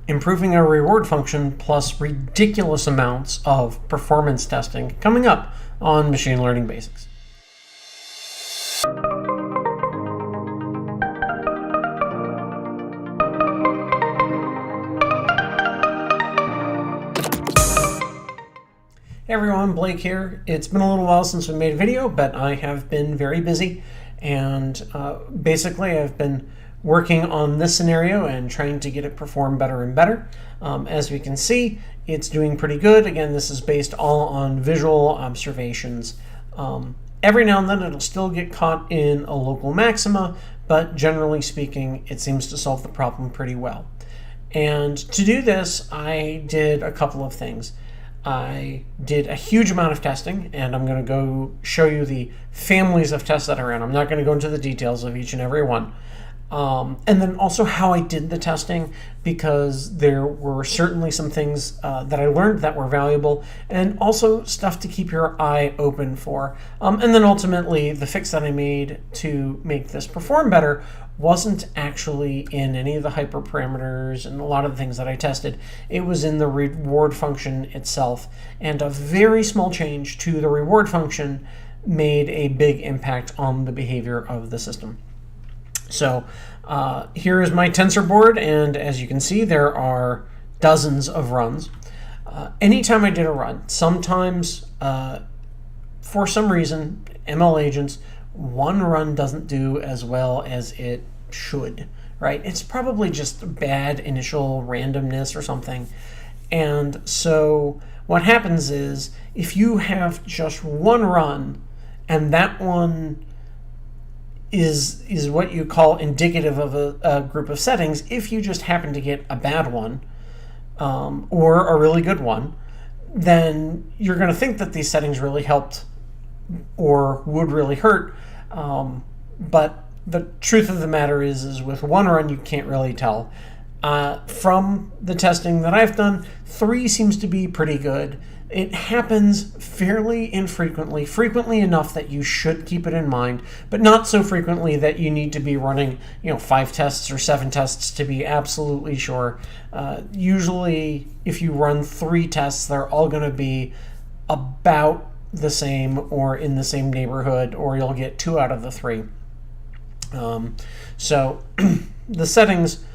improving our reward function plus ridiculous amounts of performance testing coming up on Machine Learning Basics. Hey everyone, Blake here. It's been a little while since we made a video, but I have been very busy, and basically I've been working on this scenario and trying to get it perform better and better. As we can see, it's doing pretty good. Again, this is based all on visual observations. Every now and then it'll still get caught in a local maxima, but generally speaking, it seems to solve the problem pretty well. And to do this, I did a couple of things. I did a huge amount of testing, and I'm going to go show you the families of tests that I ran. I'm not going to go into the details of each and every one. And then also how I did the testing, because there were certainly some things that I learned that were valuable, and also stuff to keep your eye open for. And then ultimately, the fix that I made to make this perform better wasn't actually in any of the hyperparameters and a lot of the things that I tested. It was in the reward function itself, and a very small change to the reward function made a big impact on the behavior of the system. So here is my tensor board, and as you can see, there are dozens of runs. Anytime I did a run, sometimes for some reason, ML agents, one run doesn't do as well as it should, right? It's probably just bad initial randomness or something. And so what happens is, if you have just one run and that one is what you call indicative of a group of settings, if you just happen to get a bad one or a really good one, then you're going to think that these settings really helped or would really hurt. But the truth of the matter is with one run, you can't really tell. From the testing that I've done, 3 seems to be pretty good. It happens fairly infrequently, frequently enough that you should keep it in mind, but not so frequently that you need to be running, 5 tests or 7 tests to be absolutely sure. Usually, if you run 3 tests, they're all going to be about the same or in the same neighborhood, or you'll get 2 out of the 3. So the settings,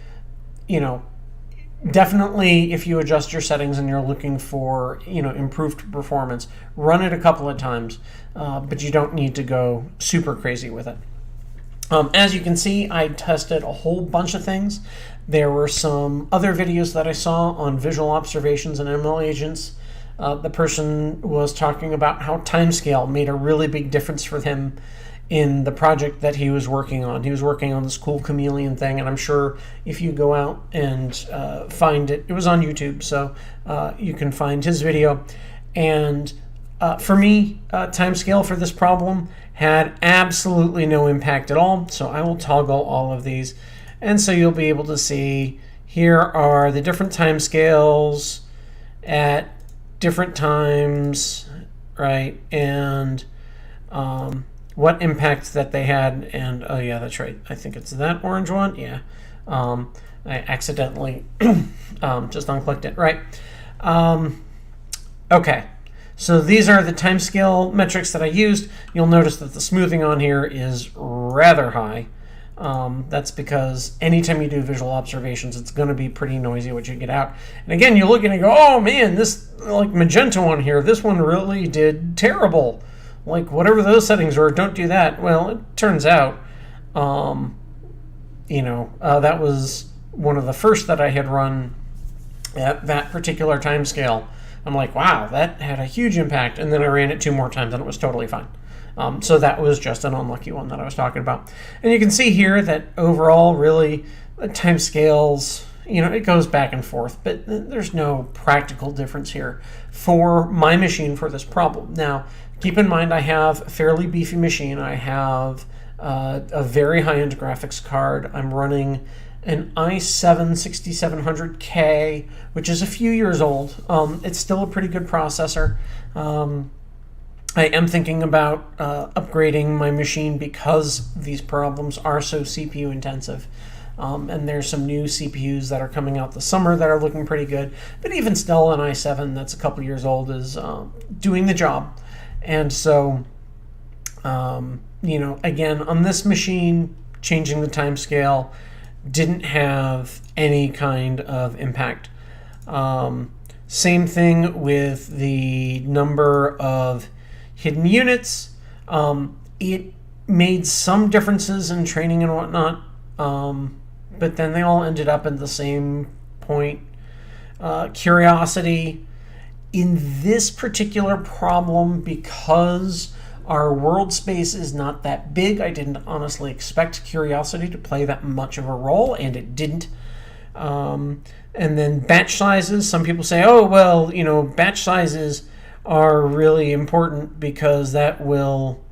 definitely if you adjust your settings and you're looking for, improved performance, run it a couple of times, but you don't need to go super crazy with it. As you can see, I tested a whole bunch of things. There were some other videos that I saw on visual observations and ML agents. The person was talking about how timescale made a really big difference for him in the project that he was working on. He was working on this cool chameleon thing, and I'm sure if you go out and find it, it was on YouTube, so you can find his video. And for me, timescale for this problem had absolutely no impact at all, so I will toggle all of these. And so you'll be able to see here are the different timescales at different times, right? And what impact that they had. And oh yeah, that's right, I think it's that orange one. Yeah, I accidentally just unclicked it, right? Okay, so these are the timescale metrics that I used. You'll notice that the smoothing on here is rather high. That's because anytime you do visual observations, it's going to be pretty noisy what you get out. And again, you look and you go, oh man, this like magenta one here, this one really did terrible. Like whatever those settings were, don't do that. Well, it turns out, that was one of the first that I had run at that particular time scale. I'm like, wow, that had a huge impact. And then I ran it 2 more times and it was totally fine. So that was just an unlucky one that I was talking about. And you can see here that overall, really, the time scales, it goes back and forth, but there's no practical difference here for my machine for this problem. Now, keep in mind I have a fairly beefy machine. I have a very high-end graphics card. I'm running an i7 6700K, which is a few years old. It's still a pretty good processor. I am thinking about upgrading my machine because these problems are so CPU intensive. And there's some new CPUs that are coming out this summer that are looking pretty good. But even still, an i7 that's a couple years old is doing the job. And so, again, on this machine, changing the time scale didn't have any kind of impact. Same thing with the number of hidden units. It made some differences in training and whatnot, but then they all ended up at the same point. Curiosity. In this particular problem, because our world space is not that big, I didn't honestly expect curiosity to play that much of a role, and it didn't. And then batch sizes. Some people say, oh, well, batch sizes are really important because that will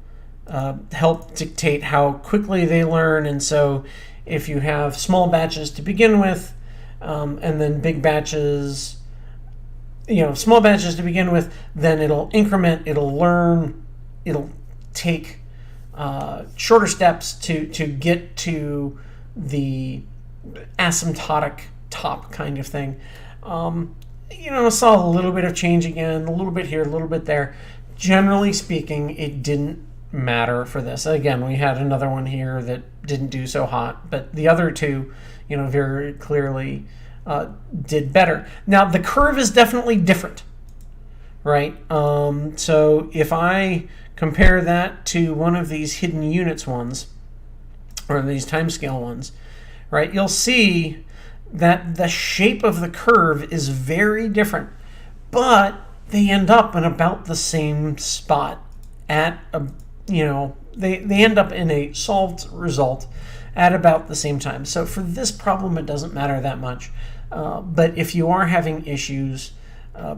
help dictate how quickly they learn. And so if you have small batches to begin with, and then big batches, small batches to begin with, then it'll increment, it'll learn, it'll take shorter steps to get to the asymptotic top kind of thing. Saw a little bit of change again, a little bit here, a little bit there. Generally speaking, it didn't matter for this. Again, we had another one here that didn't do so hot, but the other two, very clearly did better. Now, the curve is definitely different, right? So if I compare that to one of these hidden units ones, or these timescale ones, right, you'll see that the shape of the curve is very different, but they end up in about the same spot at they end up in a solved result at about the same time. So for this problem, it doesn't matter that much. But if you are having issues,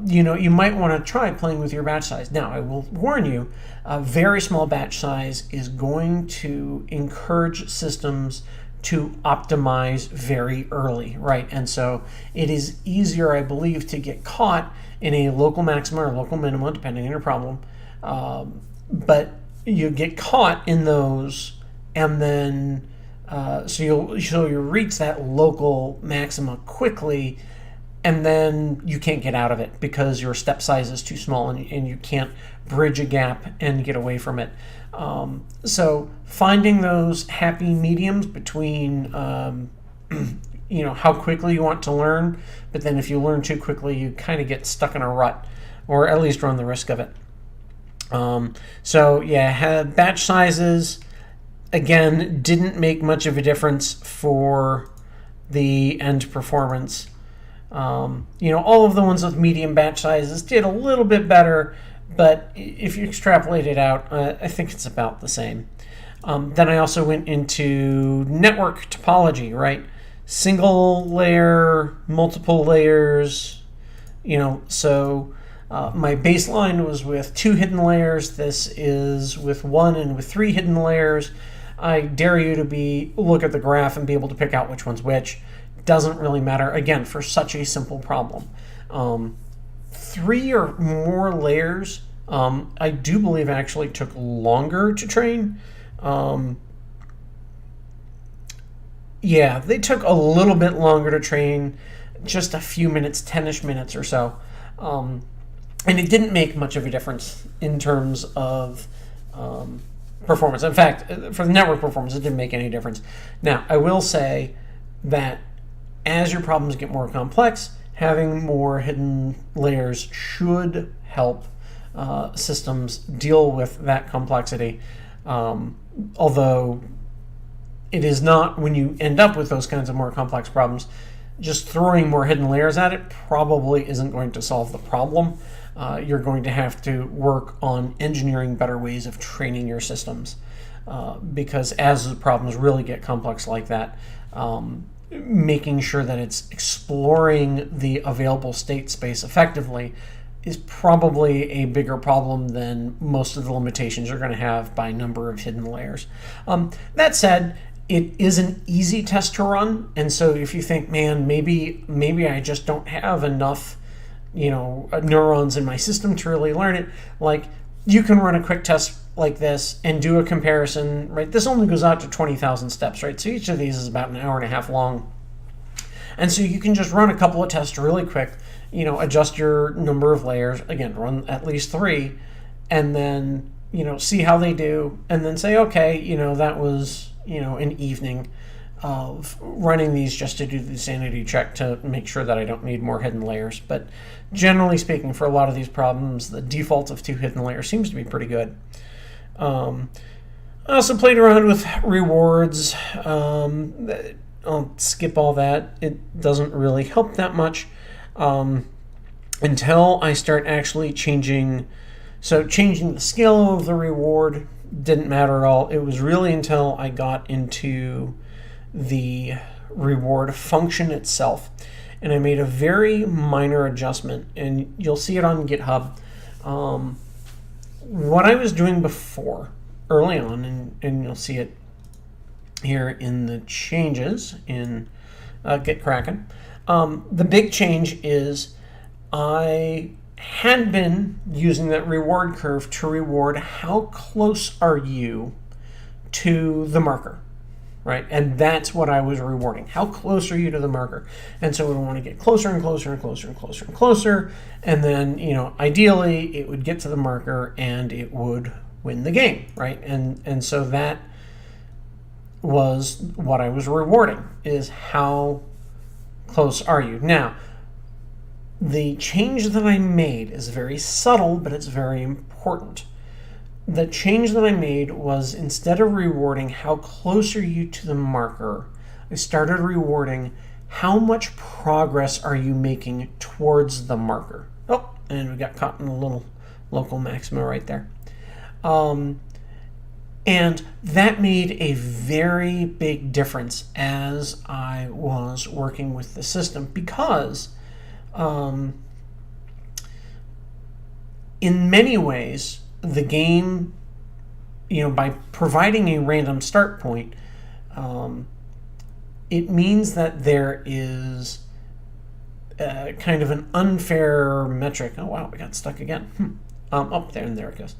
you might want to try playing with your batch size. Now, I will warn you, a very small batch size is going to encourage systems to optimize very early, right? And so it is easier, I believe, to get caught in a local maxima or local minima, depending on your problem. But you get caught in those, and then so you'll reach that local maxima quickly, and then you can't get out of it because your step size is too small, and you can't bridge a gap and get away from it. So finding those happy mediums between how quickly you want to learn, but then if you learn too quickly, you kind of get stuck in a rut, or at least run the risk of it. Batch sizes, again, didn't make much of a difference for the end performance. All of the ones with medium batch sizes did a little bit better, but if you extrapolate it out, I think it's about the same. Then I also went into network topology, right? Single layer, multiple layers, so my baseline was with 2 hidden layers. This is with 1 and with 3 hidden layers. I dare you to look at the graph and be able to pick out which one's which. Doesn't really matter, again, for such a simple problem. 3 or more layers, I do believe actually took longer to train. They took a little bit longer to train, just a few minutes, 10-ish minutes or so. And it didn't make much of a difference in terms of performance. In fact, for the network performance, it didn't make any difference. Now, I will say that as your problems get more complex, having more hidden layers should help systems deal with that complexity. Although it is not, when you end up with those kinds of more complex problems, just throwing more hidden layers at it probably isn't going to solve the problem. You're going to have to work on engineering better ways of training your systems, because as the problems really get complex like that, making sure that it's exploring the available state space effectively is probably a bigger problem than most of the limitations you're going to have by number of hidden layers. That said, it is an easy test to run, and so if you think, man, maybe I just don't have enough neurons in my system to really learn it, like, you can run a quick test like this and do a comparison, right? This only goes out to 20,000 steps, right? So each of these is about an hour and a half long. And so you can just run a couple of tests really quick, adjust your number of layers, again, run at least 3, and then, see how they do, and then say, okay, that was, an evening of running these just to do the sanity check to make sure that I don't need more hidden layers. But generally speaking, for a lot of these problems, the default of 2 hidden layers seems to be pretty good. I also played around with rewards. I'll skip all that. It doesn't really help that much until I start actually changing. So changing the scale of the reward didn't matter at all. It was really until I got into the reward function itself, and I made a very minor adjustment, and you'll see it on GitHub. What I was doing before, early on, and you'll see it here in the changes in Git Kraken. The big change is I had been using that reward curve to reward how close are you to the marker, right? And that's what I was rewarding. How close are you to the marker? And so we want to get closer and closer and closer and closer and closer. And then, ideally it would get to the marker and it would win the game, right? And so that was what I was rewarding, is how close are you. Now, the change that I made is very subtle, but it's very important. The change that I made was, instead of rewarding how close are you to the marker, I started rewarding how much progress are you making towards the marker. Oh, and we got caught in a little local maxima right there. And that made a very big difference as I was working with the system, because in many ways, the game, by providing a random start point, it means that there is kind of an unfair metric. Oh, wow, we got stuck again. Up there, and there it goes.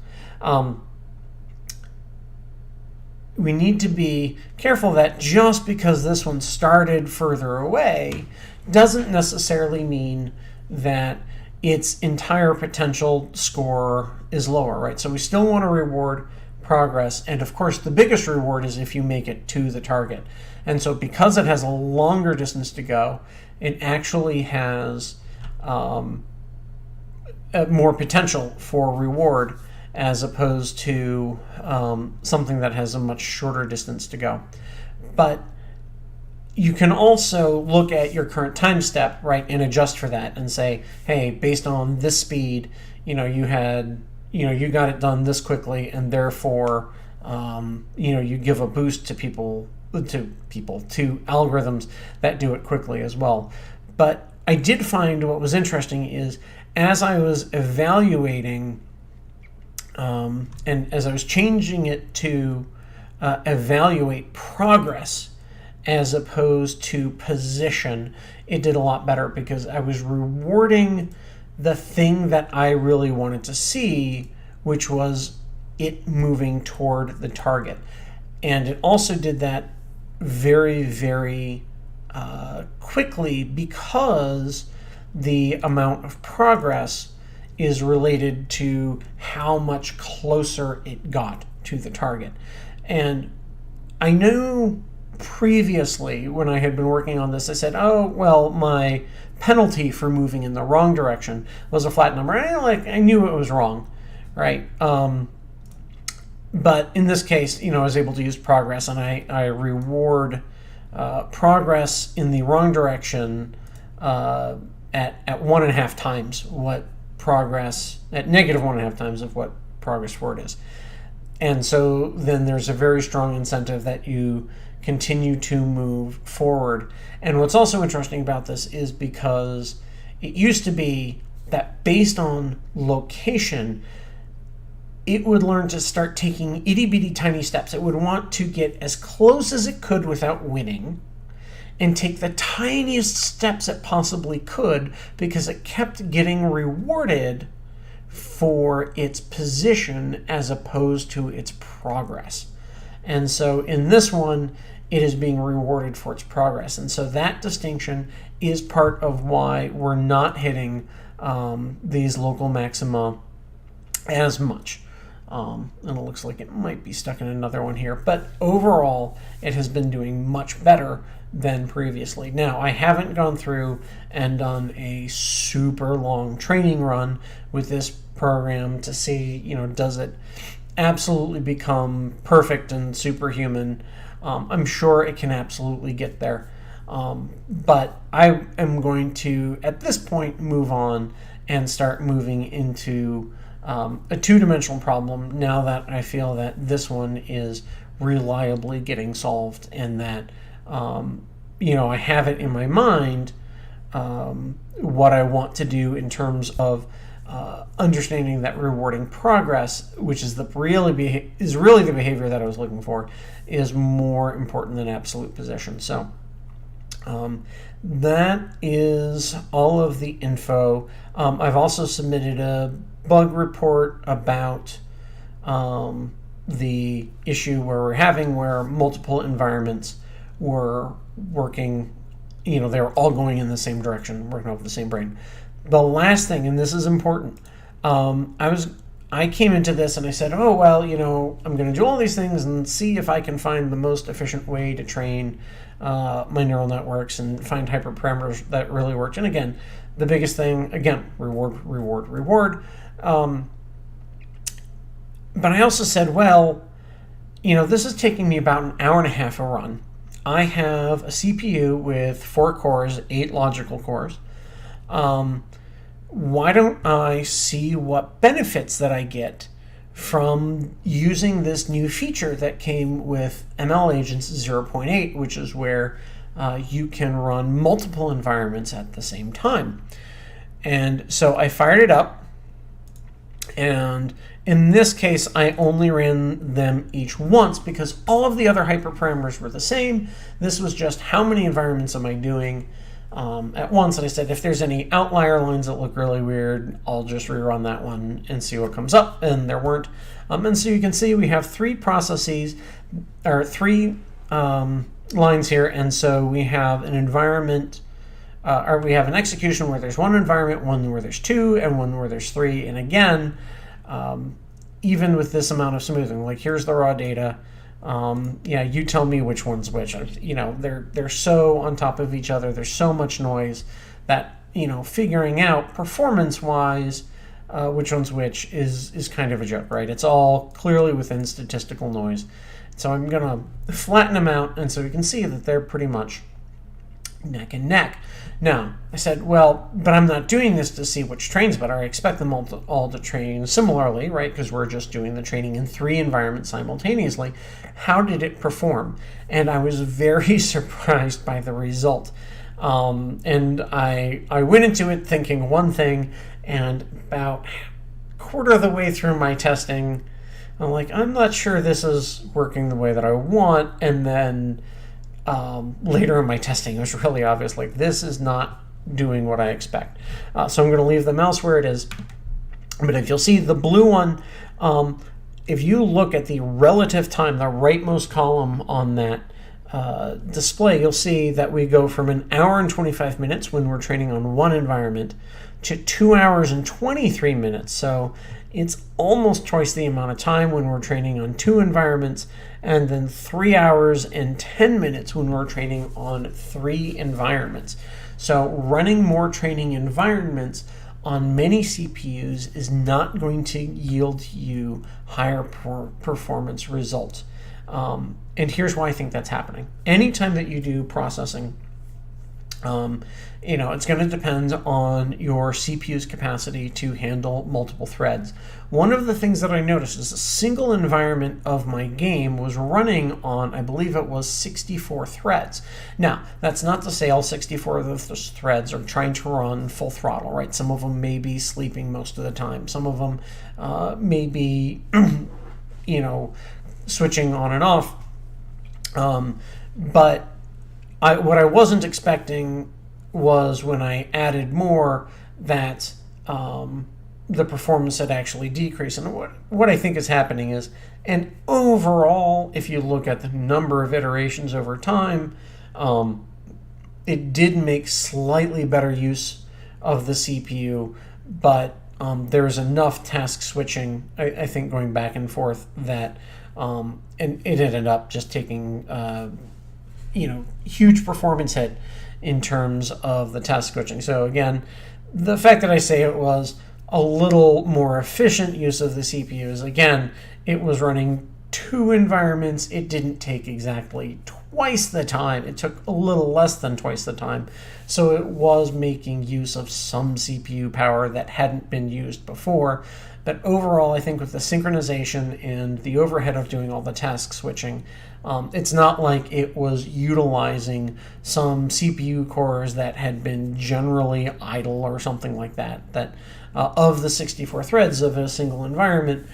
We need to be careful that just because this one started further away doesn't necessarily mean that its entire potential score is lower, right? So we still want to reward progress, and of course the biggest reward is if you make it to the target. And so because it has a longer distance to go, it actually has more potential for reward, as opposed to something that has a much shorter distance to go. But you can also look at your current time step, right, and adjust for that and say, hey, based on this speed, you got it done this quickly, and therefore, you give a boost to algorithms that do it quickly as well. But I did find what was interesting is, as I was evaluating and as I was changing it to evaluate progress as opposed to position, it did a lot better, because I was rewarding the thing that I really wanted to see, which was it moving toward the target. And it also did that very, very quickly, because the amount of progress is related to how much closer it got to the target. And I knew previously, when I had been working on this, I said, oh, well, my penalty for moving in the wrong direction was a flat number. And I knew it was wrong, right? But in this case, I was able to use progress, and I reward progress in the wrong direction at 1.5 times what progress, at negative 1.5 times of what progress forward is. And so then there's a very strong incentive that you continue to move forward. And what's also interesting about this is, because it used to be that based on location, it would learn to start taking itty-bitty tiny steps. It would want to get as close as it could without winning, and take the tiniest steps it possibly could, because it kept getting rewarded for its position as opposed to its progress. And so in this one, it is being rewarded for its progress. And so that distinction is part of why we're not hitting these local maxima as much. And it looks like it might be stuck in another one here. But overall, it has been doing much better than previously. Now, I haven't gone through and done a super long training run with this program to see, does it absolutely become perfect and superhuman. I'm sure it can absolutely get there. But I am going to, at this point, move on and start moving into a two-dimensional problem now that I feel that this one is reliably getting solved and that, I have it in my mind what I want to do in terms of understanding that rewarding progress, which is really the behavior that I was looking for, is more important than absolute position. So that is all of the info. I've also submitted a bug report about the issue where multiple environments were working, they were all going in the same direction, working off the same brain. The last thing, and this is important, I came into this and I said, I'm going to do all these things and see if I can find the most efficient way to train my neural networks and find hyperparameters that really worked. And again, the biggest thing, reward. But I also said, this is taking me about an hour and a half a run. I have a CPU with 4 cores, 8 logical cores. Why don't I see what benefits that I get from using this new feature that came with ML Agents 0.8, which is where you can run multiple environments at the same time. And so I fired it up, and in this case, I only ran them each once because all of the other hyperparameters were the same. This was just how many environments am I doing at once. And I said, if there's any outlier lines that look really weird, I'll just rerun that one and see what comes up. And there weren't. And so you can see we have 3 processes, or 3 lines here. And so we have an environment, or we have an execution where there's 1 environment, 1 where there's 2, and 1 where there's 3. And again, even with this amount of smoothing, like here's the raw data, you tell me which one's which. They're so on top of each other. There's so much noise that, figuring out performance-wise which one's which is kind of a joke, right? It's all clearly within statistical noise. So I'm going to flatten them out, and so we can see that they're pretty much neck and neck. Now, I said, but I'm not doing this to see which trains better. I expect them all to train similarly, right? Because we're just doing the training in 3 environments simultaneously. How did it perform? And I was very surprised by the result. And I went into it thinking one thing, and about a quarter of the way through my testing, I'm like, I'm not sure this is working the way that I want. And then later in my testing, it was really obvious, like, this is not doing what I expect. So I'm going to leave them else where it is. But if you'll see the blue one, if you look at the relative time, the rightmost column on that display, you'll see that we go from an hour and 25 minutes when we're training on 1 environment to 2 hours and 23 minutes. So it's almost twice the amount of time when we're training on 2 environments, and then 3 hours and 10 minutes when we're training on 3 environments. So running more training environments on many CPUs is not going to yield you higher performance results. And here's why I think that's happening. Anytime that you do processing, it's going to depend on your CPU's capacity to handle multiple threads. One of the things that I noticed is a single environment of my game was running on, I believe it was 64 threads. Now, that's not to say all 64 of those threads are trying to run full throttle, right? Some of them may be sleeping most of the time. Some of them may be, switching on and off. But what I wasn't expecting was when I added more that the performance had actually decreased. And what I think is happening is, and overall, if you look at the number of iterations over time, it did make slightly better use of the CPU, but there's enough task switching, I think, going back and forth that, and it ended up just taking, huge performance hit in terms of the task switching. So again, the fact that I say it was a little more efficient use of the CPU is, again, it was running 2 environments. It didn't take exactly twice the time. It took a little less than twice the time. So it was making use of some CPU power that hadn't been used before. But overall, I think with the synchronization and the overhead of doing all the task switching, it's not like it was utilizing some CPU cores that had been generally idle or something like that. Of the 64 threads of a single environment,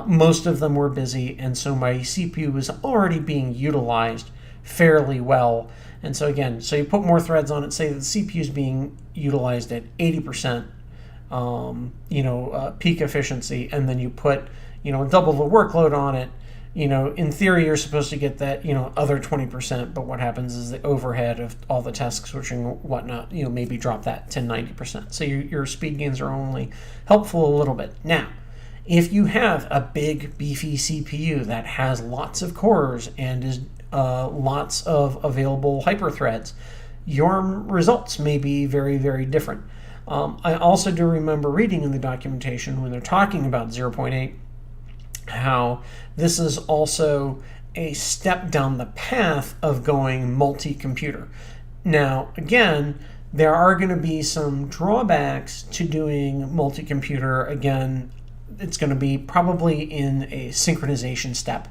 most of them were busy, and so my CPU was already being utilized fairly well. And so again, so you put more threads on it, say that the CPU is being utilized at 80%, peak efficiency, and then you put, double the workload on it. In theory, you're supposed to get that, other 20%, but what happens is the overhead of all the task switching and whatnot, maybe drop that to 90%. So your speed gains are only helpful a little bit. Now, if you have a big, beefy CPU that has lots of cores and is lots of available hyperthreads, your results may be very, very different. I also do remember reading in the documentation when they're talking about 0.8, how this is also a step down the path of going multi-computer. Now, again, there are going to be some drawbacks to doing multi-computer. Again, it's going to be probably in a synchronization step.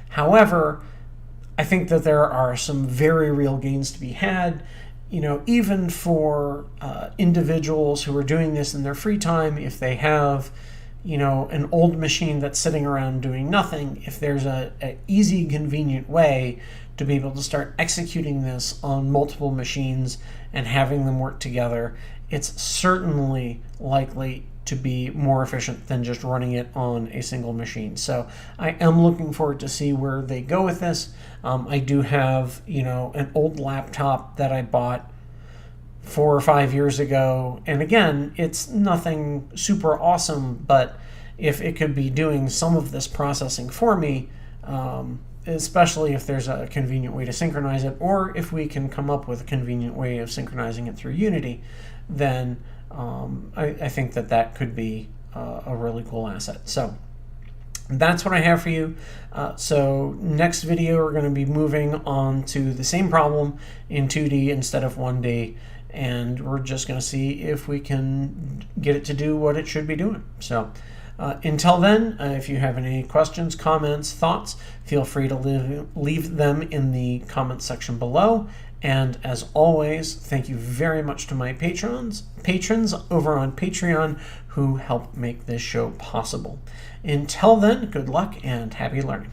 However, I think that there are some very real gains to be had. Even for individuals who are doing this in their free time, if they have an old machine that's sitting around doing nothing, if there's an easy, convenient way to be able to start executing this on multiple machines and having them work together, it's certainly likely to be more efficient than just running it on a single machine. So I am looking forward to see where they go with this. I do have, an old laptop that I bought 4 or 5 years ago, and again, it's nothing super awesome, but if it could be doing some of this processing for me, especially if there's a convenient way to synchronize it, or if we can come up with a convenient way of synchronizing it through Unity, then I think that could be a really cool asset. So that's what I have for you. So next video, we're going to be moving on to the same problem in 2D instead of 1D. And we're just going to see if we can get it to do what it should be doing. So until then, if you have any questions, comments, thoughts, feel free to leave them in the comments section below. And as always, thank you very much to my patrons over on Patreon who help make this show possible. Until then, good luck and happy learning.